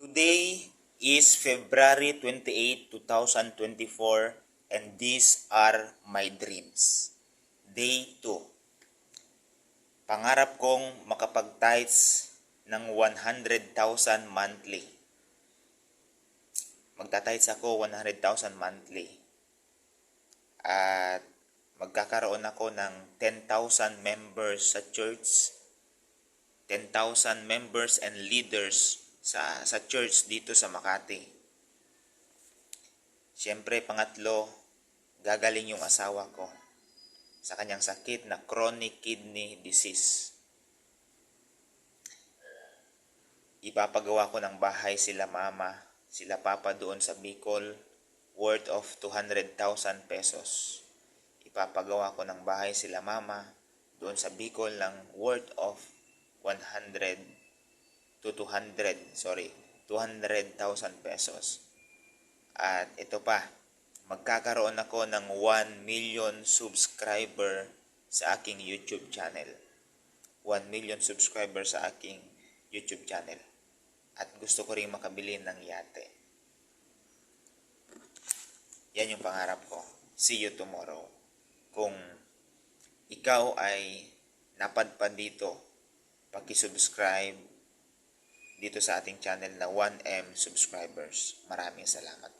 Today is February 28, 2024 and these are my dreams. Day 2. Pangarap kong makapag-tithes ng 100,000 monthly. Magta-tithes ako 100,000 monthly. At magkakaroon ako ng 10,000 members sa church, 10,000 members and leaders sa church dito sa Makati. Siyempre, pangatlo, gagaling yung asawa ko sa kanyang sakit na chronic kidney disease. Ipapagawa ko ng bahay sila mama, sila papa doon sa Bicol, worth of 200,000 pesos. Ipapagawa ko ng bahay sila mama doon sa Bicol ng worth of 200,000 pesos. At ito pa, magkakaroon ako ng 1 million subscriber sa aking YouTube channel. 1 million subscriber sa aking YouTube channel. At gusto ko rin makabili ng yate. Yan yung pangarap ko. See you tomorrow. Kung ikaw ay napadpad dito, paki-subscribe dito sa ating channel na 1M subscribers. Maraming salamat.